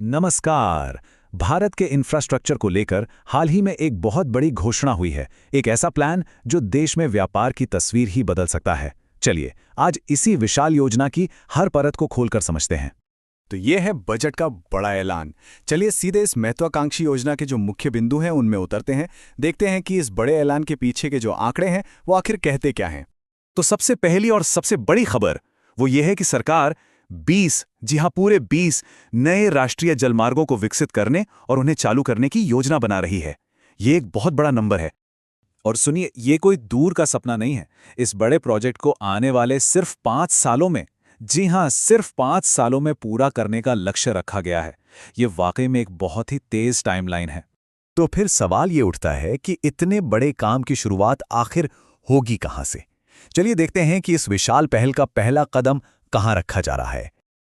नमस्कार। भारत के इंफ्रास्ट्रक्चर को लेकर हाल ही में एक बहुत बड़ी घोषणा हुई है। एक ऐसा प्लान जो देश में व्यापार की तस्वीर ही बदल सकता है। चलिए आज इसी विशाल योजना की हर परत को खोलकर समझते हैं। तो ये है बजट का बड़ा ऐलान। चलिए सीधे इस महत्वाकांक्षी योजना के जो मुख्य बिंदु हैं उनमें उतरते हैं। देखते हैं कि इस बड़े ऐलान के पीछे के जो आंकड़े हैं वो आखिर कहते क्या हैं। तो सबसे पहली और सबसे बड़ी खबर वो ये है कि सरकार 20, जी हां पूरे 20 नए राष्ट्रीय जलमार्गों को विकसित करने और उन्हें चालू करने की योजना बना रही है। ये एक बहुत बड़ा नंबर है। और सुनिए, ये कोई दूर का सपना नहीं है। इस बड़े प्रोजेक्ट को आने वाले सिर्फ 5 सालों में, जी हां सिर्फ 5 सालों में पूरा करने का लक्ष्य रखा गया है। ये वाकई में एक बहुत ही तेज टाइमलाइन है। तो फिर सवाल ये उठता है कि इतने बड़े काम की शुरुआत आखिर होगी कहां से? चलिए देखते हैं कि इस विशाल पहल का पहला कदम कहां रखा जा रहा है।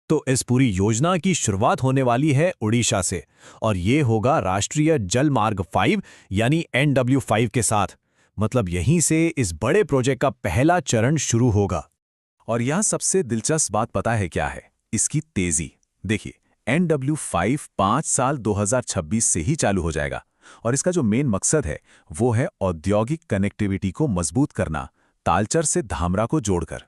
तो इस पूरी योजना की शुरुआत होने वाली है उड़ीसा से, और ये होगा राष्ट्रीय जल मार्ग 5 यानी NW5 के साथ। मतलब यहीं से इस बड़े प्रोजेक्ट का पहला चरण शुरू होगा। और यहां सबसे दिलचस्प बात पता है क्या है? इसकी तेजी। देखिए, NW5 5 साल 2026 से ही चालू हो जाएगा। और इसका जो मेन मकसद है वो है औद्योगिक कनेक्टिविटी को मजबूत करना, तालचर से धामरा को जोड़कर।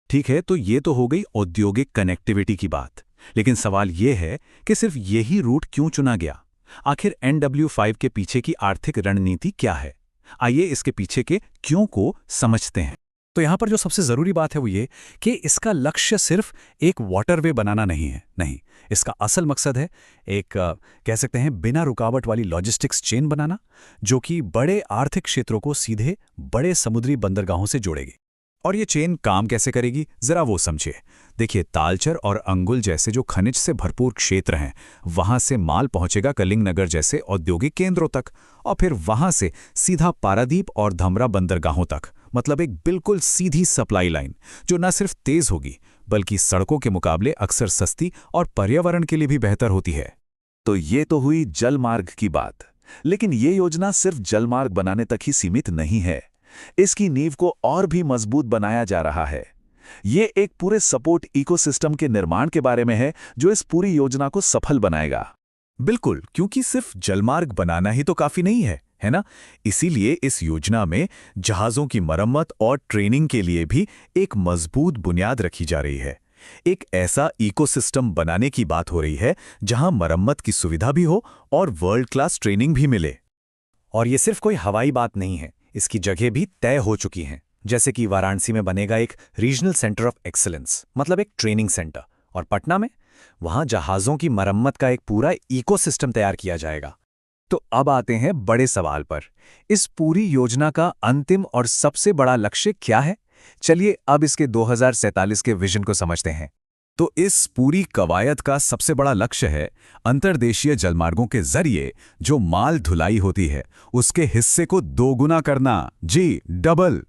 ठीक है, तो ये तो हो गई औद्योगिक कनेक्टिविटी की बात। लेकिन सवाल ये है कि सिर्फ यही रूट क्यों चुना गया? आखिर NW5 के पीछे की आर्थिक रणनीति क्या है? आइए इसके पीछे के क्यों को समझते हैं। तो यहाँ पर जो सबसे ज़रूरी बात है वो ये कि इसका लक्ष्य सिर्फ एक वाटरवे बनाना नहीं है। नहीं, इसका असल मकसद है एक कह सकते हैं बिना रुकावट वाली लॉजिस्टिक्स चेन बनाना, जो कि बड़े आर्थिक क्षेत्रों को सीधे बड़े समुद्री बंदरगाहों से जोड़ेगी। और ये चेन काम कैसे करेगी, जरा वो समझिए। देखिए, तालचर और अंगुल जैसे जो खनिज से भरपूर क्षेत्र हैं, वहां से माल पहुंचेगा कलिंगनगर जैसे औद्योगिक केंद्रों तक, और फिर वहां से सीधा पारादीप और धमरा बंदरगाहों तक। मतलब एक बिल्कुल सीधी सप्लाई लाइन, जो न सिर्फ तेज होगी बल्कि सड़कों के मुकाबले अक्सर सस्ती और पर्यावरण के लिए भी बेहतर होती है। तो ये तो हुई जलमार्ग की बात। लेकिन ये योजना सिर्फ जलमार्ग बनाने तक ही सीमित नहीं है। इसकी नींव को और भी मजबूत बनाया जा रहा है। ये एक पूरे सपोर्ट इकोसिस्टम के निर्माण के बारे में है जो इस पूरी योजना को सफल बनाएगा। बिल्कुल, क्योंकि सिर्फ जलमार्ग बनाना ही तो काफी नहीं है, है ना? इसीलिए इस योजना में जहाजों की मरम्मत और ट्रेनिंग के लिए भी एक मजबूत बुनियाद रखी जा रही है। एक ऐसा इकोसिस्टम बनाने की बात हो रही है जहां मरम्मत की सुविधा भी हो और वर्ल्ड क्लास ट्रेनिंग भी मिले। और ये सिर्फ कोई हवाई बात नहीं है, इसकी जगह भी तय हो चुकी हैं। जैसे कि वाराणसी में बनेगा एक रीजनल सेंटर ऑफ एक्सीलेंस, मतलब एक ट्रेनिंग सेंटर, और पटना में वहां जहाजों की मरम्मत का एक पूरा इकोसिस्टम तैयार किया जाएगा। तो अब आते हैं बड़े सवाल पर। इस पूरी योजना का अंतिम और सबसे बड़ा लक्ष्य क्या है? चलिए अब इसके 2047 के विजन को समझते हैं। तो इस पूरी कवायद का सबसे बड़ा लक्ष्य है अंतर्देशीय जलमार्गों के जरिए जो माल ढुलाई होती है उसके हिस्से को दोगुना करना। जी, डबल।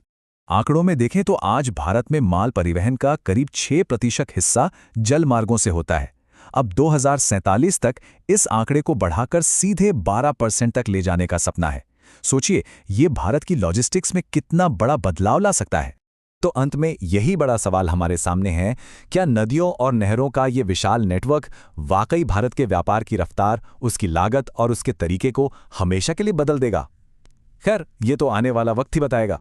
आंकड़ों में देखें तो आज भारत में माल परिवहन का करीब 6% हिस्सा जलमार्गों से होता है। अब 2047 तक इस आंकड़े को बढ़ाकर सीधे 12% तक ले जाने का सपना है। सोचिए, ये भारत की लॉजिस्टिक्स में कितना बड़ा बदलाव ला सकता है। तो अंत में यही बड़ा सवाल हमारे सामने है, क्या नदियों और नहरों का ये विशाल नेटवर्क वाकई भारत के व्यापार की रफ्तार, उसकी लागत और उसके तरीके को हमेशा के लिए बदल देगा? खैर, ये तो आने वाला वक्त ही बताएगा।